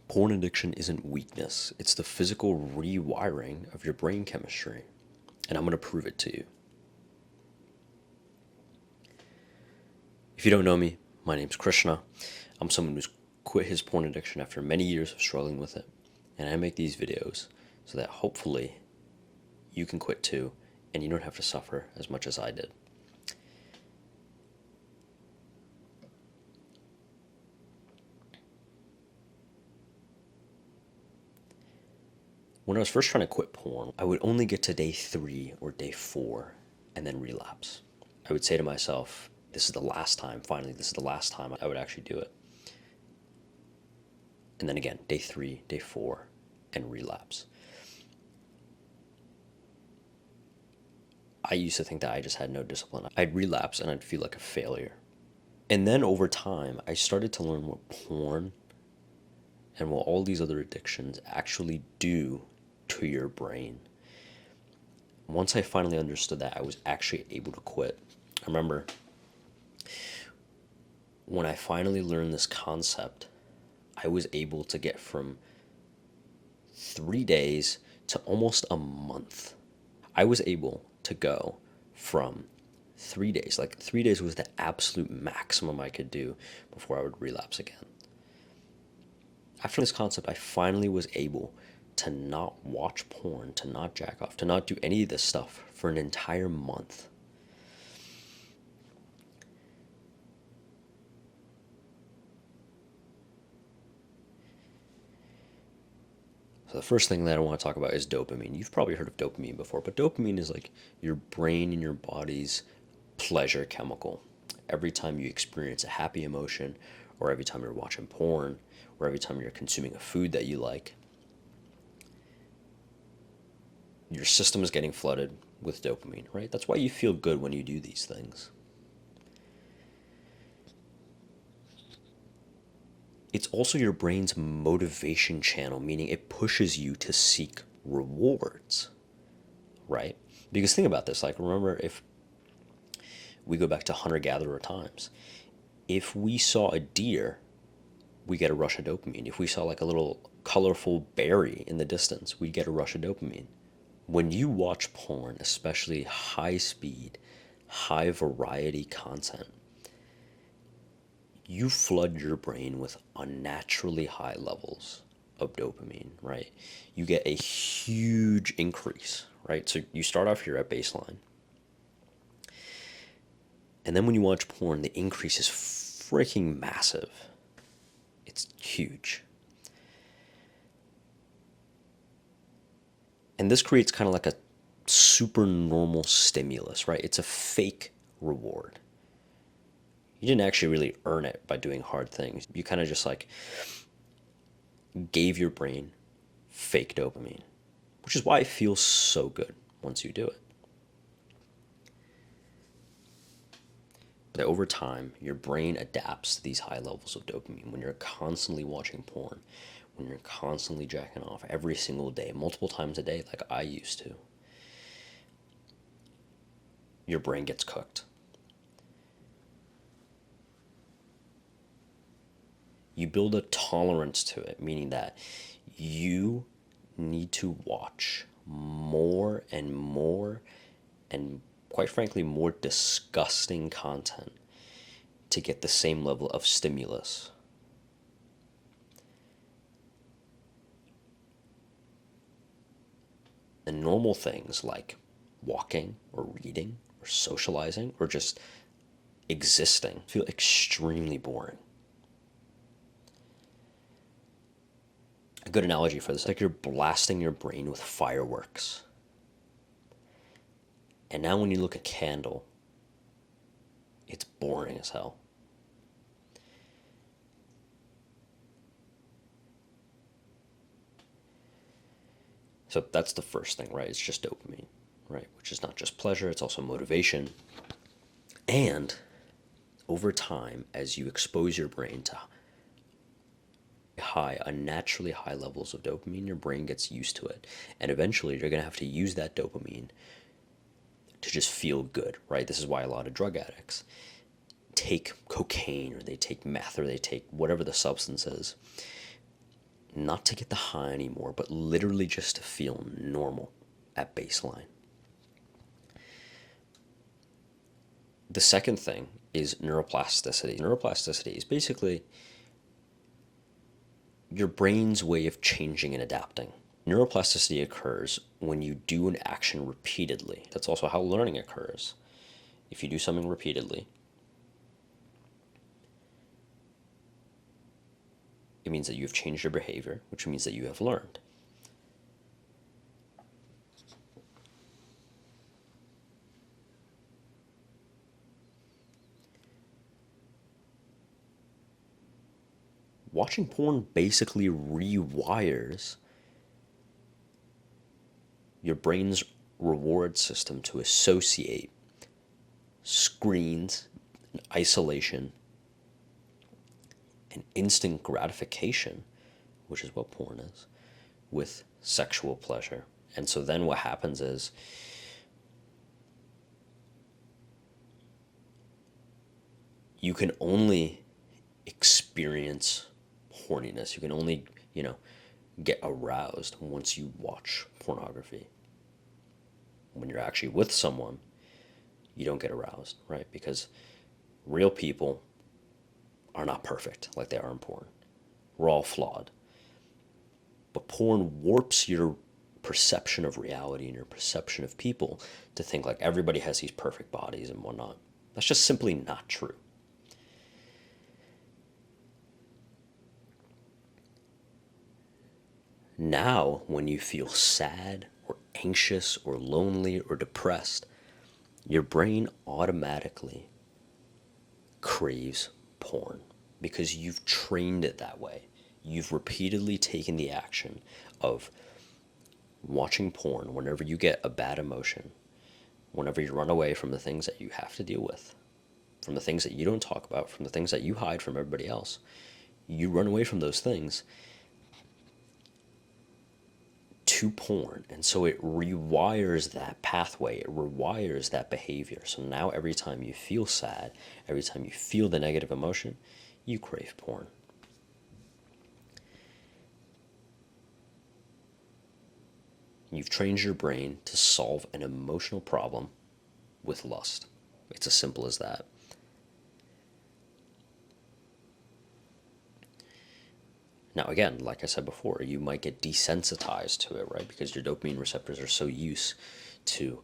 Porn addiction isn't weakness, it's the physical rewiring of your brain chemistry. And I'm going to prove it to you. If you don't know me, my name's Krishna. I'm someone who's quit his porn addiction after many years of struggling with it. And I make these videos so that hopefully you can quit too and you don't have to suffer as much as I did. When I was first trying to quit porn, I would only get to day 3 or day 4 and then relapse. I would say to myself, this is the last time, finally, this is the last time I would actually do it. And then again, day 3, day 4, and relapse. I used to think that I just had no discipline. I'd relapse and I'd feel like a failure. And then over time, I started to learn what porn and what all these other addictions actually do to your brain. Once I finally understood that, I was actually able to quit. I remember when I finally learned this concept, I was able to get from 3 days to almost a month. I was able to go from 3 days, like 3 days was the absolute maximum I could do before I would relapse again. After this concept, I finally was able to not watch porn, to not jack off, to not do any of this stuff for an entire month. So the first thing that I want to talk about is dopamine. You've probably heard of dopamine before, but dopamine is like your brain and your body's pleasure chemical. Every time you experience a happy emotion, or every time you're watching porn, or every time you're consuming a food that you like, your system is getting flooded with dopamine, right? That's why you feel good when you do these things. It's also your brain's motivation channel, meaning it pushes you to seek rewards, right? Because think about this, like remember if we go back to hunter-gatherer times, if we saw a deer, we get a rush of dopamine. If we saw like a little colorful berry in the distance, we get a rush of dopamine. When you watch porn, especially high speed, high variety content, you flood your brain with unnaturally high levels of dopamine, right? You get a huge increase, right? So you start off here at baseline. And then when you watch porn, the increase is freaking massive. It's huge. And this creates kind of like a super normal stimulus, right? It's a fake reward. You didn't actually really earn it by doing hard things. You kind of just like gave your brain fake dopamine, which is why it feels so good once you do it. But over time, your brain adapts to these high levels of dopamine. When you're constantly watching porn, when you're constantly jacking off every single day, multiple times a day, like I used to, your brain gets cooked. You build a tolerance to it, meaning that you need to watch more and more and quite frankly more disgusting content to get the same level of stimulus. The normal things like walking or reading or socializing or just existing feel extremely boring. A good analogy for this is like you're blasting your brain with fireworks. And now when you look at candle, it's boring as hell. So that's the first thing, right? It's just dopamine, right? Which is not just pleasure, it's also motivation. And over time, as you expose your brain to unnaturally high levels of dopamine, your brain gets used to it. And eventually you're going to have to use that dopamine to just feel good, right? This is why a lot of drug addicts take cocaine or they take meth or they take whatever the substance is not to get the high anymore, but literally just to feel normal at baseline. The second thing is neuroplasticity. Neuroplasticity is basically your brain's way of changing and adapting. Neuroplasticity occurs when you do an action repeatedly. That's also how learning occurs. If you do something repeatedly, it means that you have changed your behavior, which means that you have learned. Watching porn basically rewires your brain's reward system to associate screens and isolation and instant gratification, which is what porn is, with sexual pleasure. And so then what happens is you can only experience horniness. You can only, get aroused once you watch pornography. When you're actually with someone, you don't get aroused, right? Because real people are not perfect like they are in porn. We're all flawed. But porn warps your perception of reality and your perception of people to think like everybody has these perfect bodies and whatnot. That's just simply not true. Now, when you feel sad or anxious or lonely or depressed, your brain automatically craves porn because you've trained it that way. You've repeatedly taken the action of watching porn whenever you get a bad emotion, whenever you run away from the things that you have to deal with, from the things that you don't talk about, from the things that you hide from everybody else. You run away from those things to porn, and so it rewires that pathway, it rewires that behavior. So now every time you feel sad, every time you feel the negative emotion, you crave porn. You've trained your brain to solve an emotional problem with lust. It's as simple as that. Now, again, like I said before, you might get desensitized to it, right? Because your dopamine receptors are so used to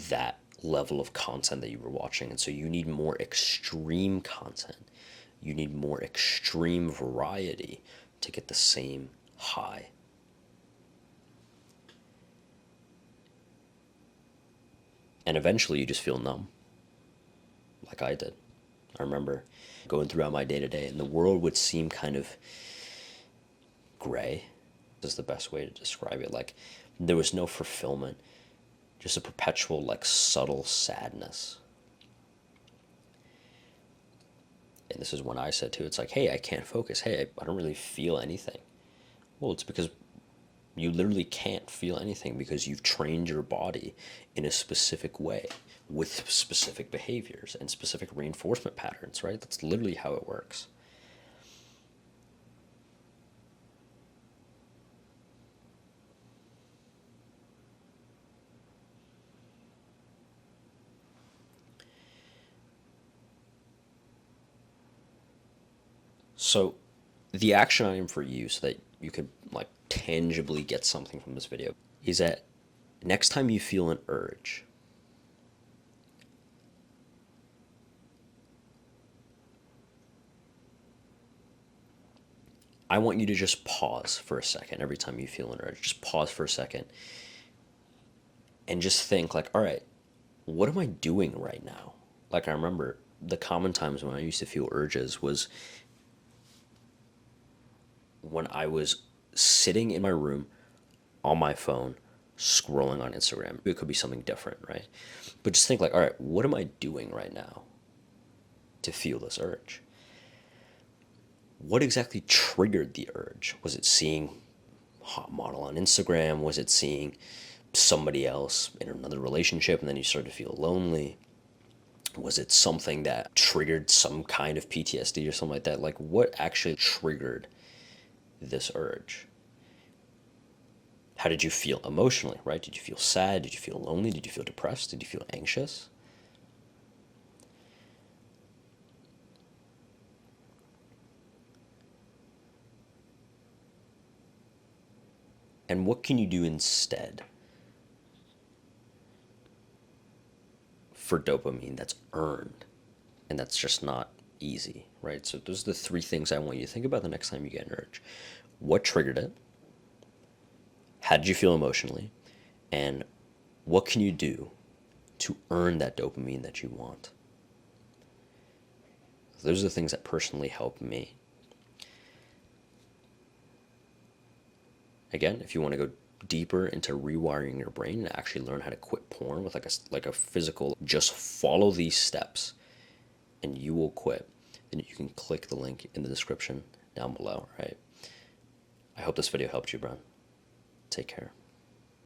that level of content that you were watching. And so you need more extreme content. You need more extreme variety to get the same high. And eventually you just feel numb, like I did. I remember going throughout my day to day, and the world would seem kind of gray. This is the best way to describe it. Like, there was no fulfillment, just a perpetual, like, subtle sadness. And this is when I said, too, it's like, hey, I can't focus. Hey, I don't really feel anything. Well, it's because you literally can't feel anything because you've trained your body in a specific way with specific behaviors and specific reinforcement patterns, right? That's literally how it works. So the action item for you, so that you could like tangibly get something from this video, is that next time you feel an urge, I want you to just pause for a second every time you feel an urge. Just pause for a second and just think like, all right, what am I doing right now? Like, I remember the common times when I used to feel urges was when I was sitting in my room on my phone scrolling on Instagram. It could be something different, right? But just think like, all right, what am I doing right now to feel this urge? What exactly triggered the urge? Was it seeing a hot model on Instagram? Was it seeing somebody else in another relationship and then you started to feel lonely? Was it something that triggered some kind of PTSD or something like that? Like, what actually triggered this urge? How did you feel emotionally, right? Did you feel sad? Did you feel lonely? Did you feel depressed? Did you feel anxious? And what can you do instead for dopamine that's earned? And that's just not easy, right? So those are the three things I want you to think about the next time you get an urge. What triggered it? How did you feel emotionally? And what can you do to earn that dopamine that you want? Those are the things that personally help me. Again, if you want to go deeper into rewiring your brain and actually learn how to quit porn with like a physical, just follow these steps and you will quit, then you can click the link in the description down below, right? I hope this video helped you, Bron. Take care.